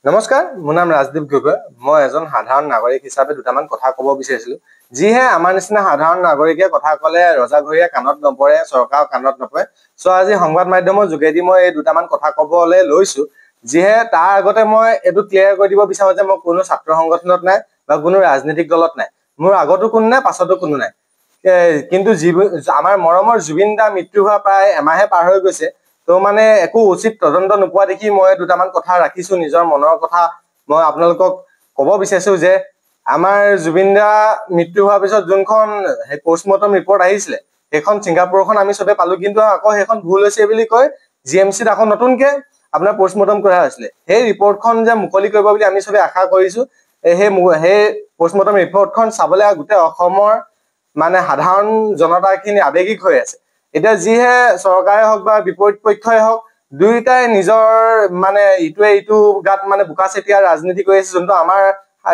নমস্কাৰ, মোৰ নাম ৰাজদীপ গগৈ। মই এজন সাধাৰণ নাগৰিক হিচাপে দুটামান কথা ক'ব বিচাৰিছিলোঁ। যিহে আমাৰ নিচিনা সাধাৰণ নাগৰিকে কথা ক'লে ৰজাঘৰীয়া কাণত নপৰে, চৰকাৰৰ কাণত নপৰে। আজি সংবাদ মাধ্যমৰ যোগেদি মই এই দুটামান কথা ক'বলৈ লৈছোঁ। যিহে তাৰ আগতে মই এইটো ক্লিয়াৰ কৰি দিব বিচাৰোঁ যে মই কোনো ছাত্ৰ সংগঠনত নাই বা কোনো ৰাজনৈতিক দলত নাই। মোৰ আগতো কোনো নাই, পাছতো কোনো নাই। কিন্তু আমাৰ মৰমৰ জুবিন দাৰ মৃত্যু হোৱা প্ৰায় এমাহে পাৰ হৈ গৈছে। মানে একো উচিত তদন্ত নোপোৱা দেখি মই দুটামান কথা ৰাখিছো, নিজৰ মনৰ কথা মই আপোনালোকক ক'ব বিচাৰিছো যে আমাৰ জুবিন দা মৃত্যু হোৱাৰ পিছত যোনখন পোষ্টমৰ্টম ৰিপৰ্ট আহিছিলে, সেইখন ছিংগাপুৰখন আমি চবে পালো, কিন্তু আকৌ সেইখন ভুল হৈছে বুলি কৈ জিএমচিত আকৌ নতুনকে আপোনাৰ পোষ্টমৰ্টম কৰা হৈছিলে। সেই ৰিপৰ্টখন যে মুকলি কৰিব বুলি আমি চবে আশা কৰিছো। সেই পোষ্টমৰ্টম ৰিপৰ্টখন চাবলৈ গোটেই অসমৰ মানে সাধাৰণ জনতাখিনি আৱেগিক হৈ আছে। এতিয়া যিহে চৰকাৰে হওক বা বিপৰীত পক্ষই হওক, দুয়োটাই নিজৰ মানে ইটোৱে ইটো গাত মানে বোকা চেতিয়া ৰাজনীতি কৰি আছে, যোনটো আমাৰ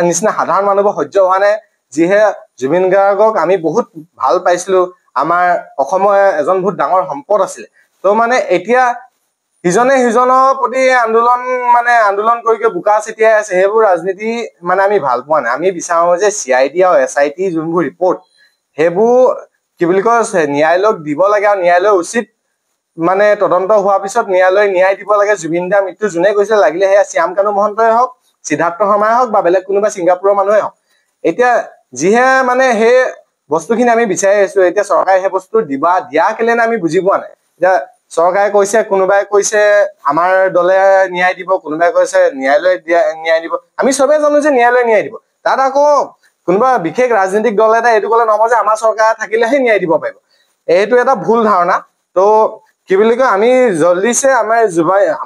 নিচিনা সাধাৰণ মানুহবোৰ সহ্য হোৱা নাই। যিহে জুবিন গাৰ্গক আমি বহুত ভাল পাইছিলো, আমাৰ অসমৰ এজন বহুত ডাঙৰ সম্পদ আছিলে। মানে এতিয়া ইজনে সিজনৰ প্ৰতি আন্দোলন কৰি বোকা চেতিয়াই আছে। সেইবোৰ ৰাজনীতি মানে আমি ভাল পোৱা নাই। আমি বিচাৰো যে CID আৰু SIT যোনবোৰ ৰিপৰ্ট, সেইবোৰ কি বুলি কয় ন্যায়ালয়ক দিব লাগে, আৰু ন্যায়ালয় উচিত মানে তদন্ত হোৱাৰ পিছত ন্যায়ালয়ে ন্যায় দিব লাগে। জুবিন দাৰ মৃত্যু যোনে কৈছিলে, লাগিলে সেয়া শ্যাম কানু মহন্তই হওক, সিদ্ধাৰ্থ শৰ্মাই হওক বা বেলেগ কোনোবা ছিংগাপুৰৰ মানুহে হওক। এতিয়া যিহে মানে সেই বস্তুখিনি আমি বিচাৰি আছো, এতিয়া চৰকাৰে সেই বস্তু দিয়া কেলে আমি বুজি পোৱা নাই। এতিয়া চৰকাৰে কৈছে, কোনোবাই কৈছে আমাৰ দলে ন্যায় দিব, কোনোবাই কৈছে ন্যায়ালয়ে ন্যায় দিব। আমি চবেই জানো যে ন্যায়ালয়ে ন্যায় দিব। তাত আকৌ কোনোবা বিশেষ ৰাজনৈতিক দল এটা এইটো ক'লে নহব যে আমাৰ চৰকাৰ থাকিলেহে ন্যায় দিব পাৰিব। এইটো এটা ভুল ধাৰণা। কি বুলি কয়, আমি জল্দিছে আমাৰ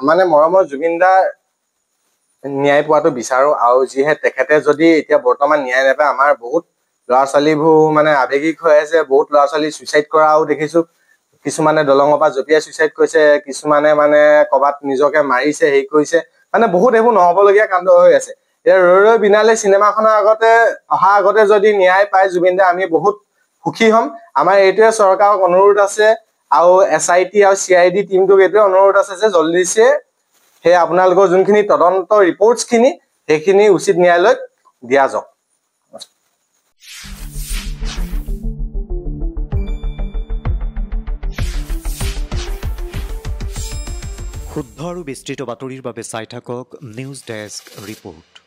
মানে মৰমৰ জুবিন দাৰ ন্যায় পোৱাটো বিচাৰো। আৰু যিহে তেখেতে যদি এতিয়া বৰ্তমান ন্যায় নাপায়, আমাৰ বহুত ল'ৰা ছোৱালীবোৰ মানে আৱেগিক হৈ আছে। বহুত ল'ৰা ছোৱালী চুইচাইড কৰাও দেখিছো। কিছুমানে দলঙৰ পৰা জঁপিয়াই চুইচাইড কৰিছে, কিছুমানে মানে কৰবাত নিজকে মাৰিছে, হেৰি কৰিছে। মানে বহুত এইবোৰ নহবলগীয়া কাণ্ড হৈ আছে। এতিয়া ৰৈ ৰৈ বিনালে চিনেমাখনৰ অহা আগতে যদি ন্যায় পায় জুবিন দা, আমি বহুত সুখী হ'ম। আমাৰ এইটোৱে চৰকাৰক অনুৰোধ আছে, আৰু SIT আৰু CID টিমটোক এইটোৱে অনুৰোধ আছে যে জল্দিছে সেই আপোনালোকৰ যোনখিনি তদন্ত ৰিপৰ্টছখিনি, সেইখিনি উচিত ন্যায়ালয়ত দিয়া যাওক। শুদ্ধ আৰু বিস্তৃত বাতৰিৰ বাবে চাই থাকক নিউজ ডেস্ক ৰিপৰ্ট।